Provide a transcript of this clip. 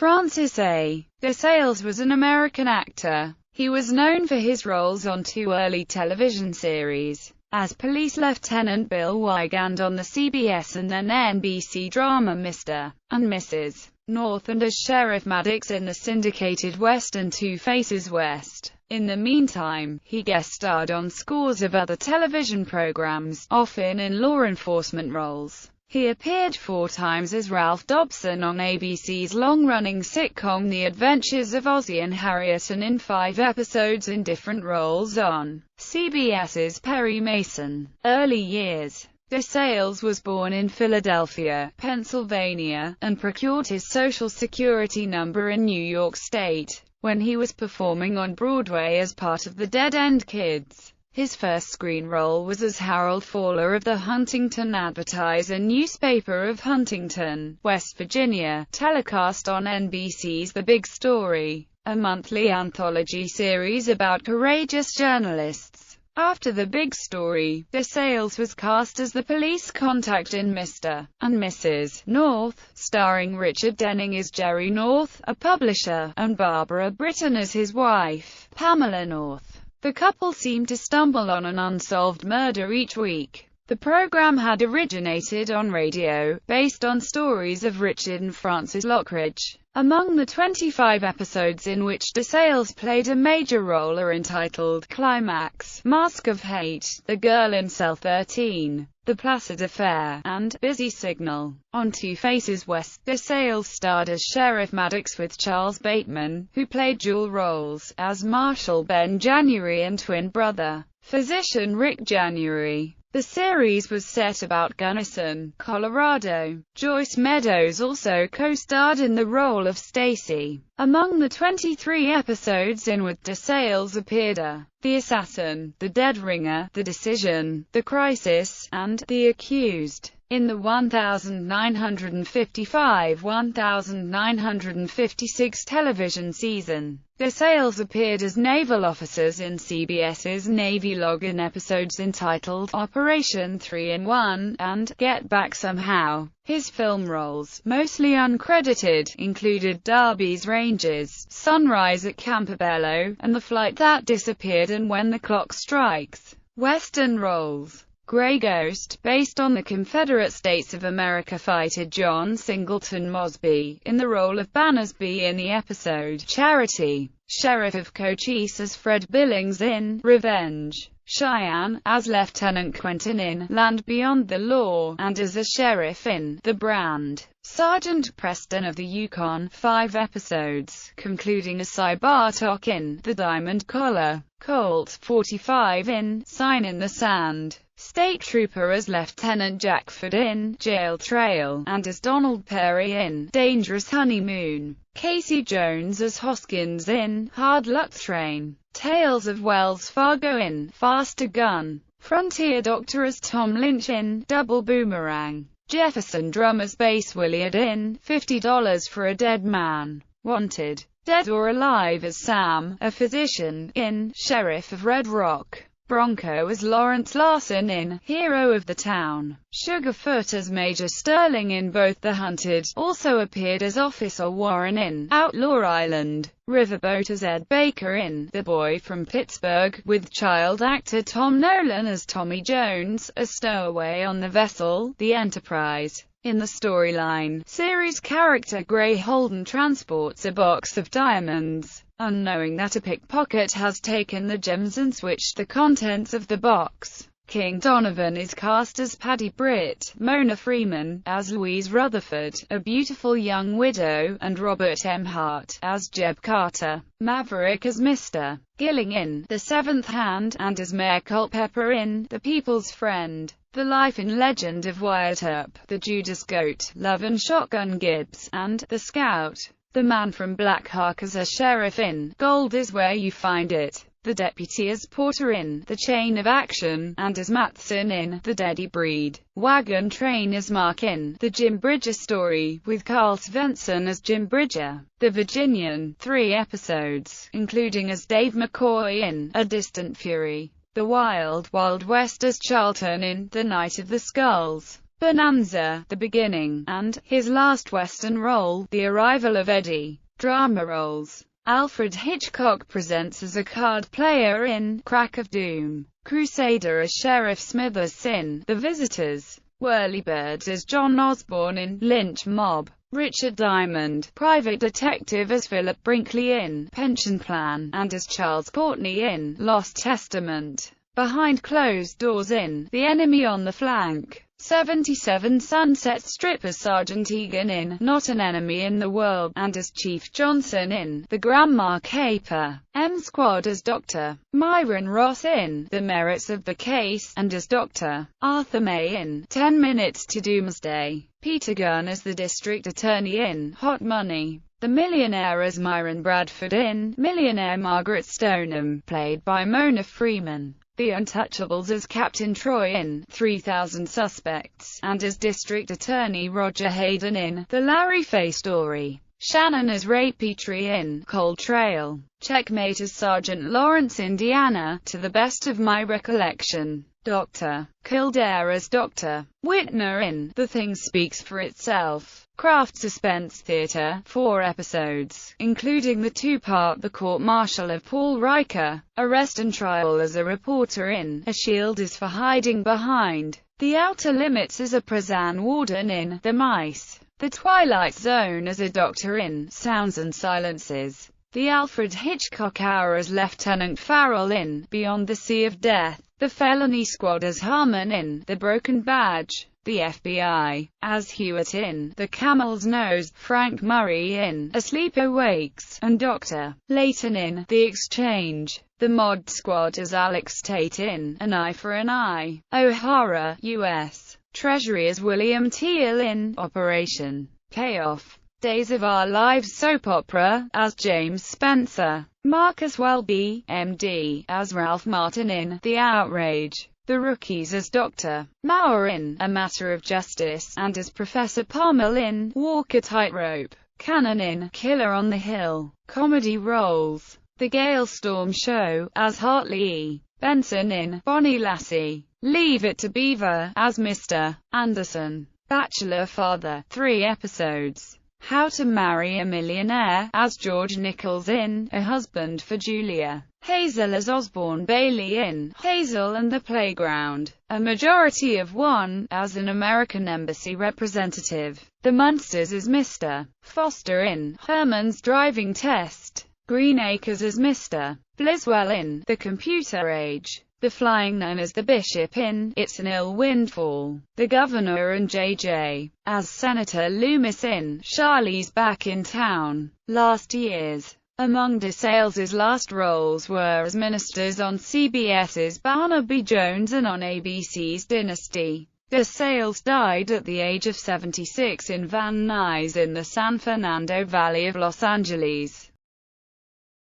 Francis A. DeSales was an American actor. He was known for his roles on two early television series, as Police Lieutenant Bill Wygand on the CBS and then NBC drama Mr. and Mrs. North, and as Sheriff Maddox in the syndicated Western Two Faces West. In the meantime, he guest-starred on scores of other television programs, often in law enforcement roles. He appeared 4 times as Ralph Dobson on ABC's long-running sitcom The Adventures of Ozzie and Harriet, and in 5 episodes in different roles on CBS's Perry Mason. Early years. DeSales was born in Philadelphia, Pennsylvania, and procured his Social Security number in New York State when he was performing on Broadway as part of the Dead End Kids. His first screen role was as Harold Fowler of the Huntington Advertiser newspaper of Huntington, West Virginia, telecast on NBC's The Big Story, a monthly anthology series about courageous journalists. After The Big Story, DeSales was cast as the police contact in Mr. and Mrs. North, starring Richard Denning as Jerry North, a publisher, and Barbara Britton as his wife, Pamela North. The couple seemed to stumble on an unsolved murder each week. The program had originated on radio, based on stories of Richard and Frances Lockridge. Among the 25 episodes in which DeSales played a major role are entitled Climax, Mask of Hate, The Girl in Cell 13, The Placid Affair, and Busy Signal. On Two Faces West, DeSales starred as Sheriff Maddox with Charles Bateman, who played dual roles, as Marshal Ben January and twin brother, physician Rick January. The series was set about Gunnison, Colorado. Joyce Meadows also co-starred in the role of Stacy. Among the 23 episodes in which DeSales appeared are The Assassin, The Dead Ringer, The Decision, The Crisis, and The Accused. In the 1955-1956 television season, DeSales appeared as naval officers in CBS's Navy log-in episodes entitled Operation 3-in-1 and Get Back Somehow. His film roles, mostly uncredited, included Darby's Rangers, Sunrise at Campobello, and The Flight That Disappeared and When the Clock Strikes. Western roles. Grey Ghost, based on the Confederate States of America fighter John Singleton Mosby, in the role of Bannersby in the episode Charity. Sheriff of Cochise as Fred Billings in Revenge. Cheyenne, as Lieutenant Quentin in Land Beyond the Law, and as a sheriff in The Brand. Sergeant Preston of the Yukon, 5 episodes, concluding as Cy Bartok in The Diamond Collar. Colt, 45 in Sign in the Sand. State Trooper as Lieutenant Jack Ford in Jail Trail, and as Donald Perry in Dangerous Honeymoon. Casey Jones as Hoskins in Hard Luck Train. Tales of Wells Fargo in Faster Gun. Frontier Doctor as Tom Lynch in Double Boomerang. Jefferson Drum as Bass Williard in $50 for a Dead Man. Wanted, Dead or Alive as Sam, a physician, in Sheriff of Red Rock. Bronco as Lawrence Larson in Hero of the Town. Sugarfoot as Major Sterling in both The Hunted, also appeared as Officer Warren in Outlaw Island. Riverboat as Ed Baker in The Boy from Pittsburgh, with child actor Tom Nolan as Tommy Jones, a stowaway on the vessel, the Enterprise. In the storyline series character Gray Holden transports a box of diamonds, unknowing that a pickpocket has taken the gems and switched the contents of the box. King Donovan is cast as Patty Britt, Mona Freeman as Louise Rutherford, a beautiful young widow, and Robert M. Hart as Jeb Carter. Maverick as Mr. Gilling in The Seventh Hand, and as Mayor Culpepper in The People's Friend. The Life and Legend of Wyatt Earp, The Judas Goat, Love and Shotgun Gibbs, and The Scout. The Man from Black Hawk as a sheriff in Gold Is Where You Find It. The Deputy as Porter in The Chain of Action, and as Matson in The Deadly Breed. Wagon Train as Mark in The Jim Bridger Story, with Carl Svensson as Jim Bridger. The Virginian, 3 episodes, including as Dave McCoy in A Distant Fury. The Wild Wild West as Charlton in The Night of the Skulls. Bonanza, The Beginning, and his last Western role, The Arrival of Eddie. Drama roles: Alfred Hitchcock presents as a card player in Crack of Doom, Crusader as Sheriff Smithers in The Visitors, Whirlybird as John Osborne in Lynch Mob, Richard Diamond, private detective as Philip Brinkley in Pension Plan, and as Charles Courtney in Lost Testament. Behind closed doors in The Enemy on the Flank. 77 Sunset Strip as Sergeant Egan in Not an Enemy in the World, and as Chief Johnson in The Grandma Caper. M Squad as Dr. Myron Ross in The Merits of the Case, and as Dr. Arthur May in 10 Minutes to Doomsday. Peter Gunn as the District Attorney in Hot Money. The Millionaire as Myron Bradford in Millionaire. Margaret Stoneham, played by Mona Freeman. The Untouchables as Captain Troy in 3000 Suspects, and as District Attorney Roger Hayden in The Larry Fay Story. Shannon as Ray Petrie in Cold Trail. Checkmate as Sergeant Lawrence Indiana, to the best of my recollection. Dr. Kildare as Dr. Whitner in The Thing Speaks for Itself. Kraft Suspense Theatre, 4 episodes, including the two-part The Court-Martial of Paul Riker. Arrest and Trial as a reporter in A Shield is for Hiding Behind. The Outer Limits as a prison warden in The Mice. The Twilight Zone as a doctor in Sounds and Silences. The Alfred Hitchcock Hour as Lieutenant Farrell in Beyond the Sea of Death. The Felony Squad as Harmon in The Broken Badge. The FBI as Hewitt in The Camel's Nose, Frank Murray in Asleep Awakes, and Dr. Layton in The Exchange. The Mod Squad as Alex Tate in An Eye for an Eye. O'Hara, U.S. Treasury as William Teal in Operation Payoff. Days of Our Lives soap opera as James Spencer. Marcus Welby, M.D., as Ralph Martin in The Outrage. The Rookies as Dr. Mauer in A Matter of Justice, and as Professor Pommel in Walk a Tightrope. Cannon in Killer on the Hill. Comedy roles: The Gale Storm Show, as Hartley E. Benson in Bonnie Lassie. Leave It to Beaver, as Mr. Anderson. Bachelor Father, 3 episodes. How to Marry a Millionaire, as George Nichols in A Husband for Julia. Hazel as Osborne Bailey in Hazel and the Playground. A Majority of One, as an American Embassy representative. The Munsters as Mr. Foster in Herman's Driving Test. Green Acres as Mr. Bliswell in The Computer Age. The Flying Nun as the Bishop in It's an Ill Windfall. The Governor and J.J. as Senator Loomis in Charlie's Back in Town. Last Years. Among DeSales' last roles were as ministers on CBS's Barnaby Jones and on ABC's Dynasty. DeSales died at the age of 76 in Van Nuys in the San Fernando Valley of Los Angeles.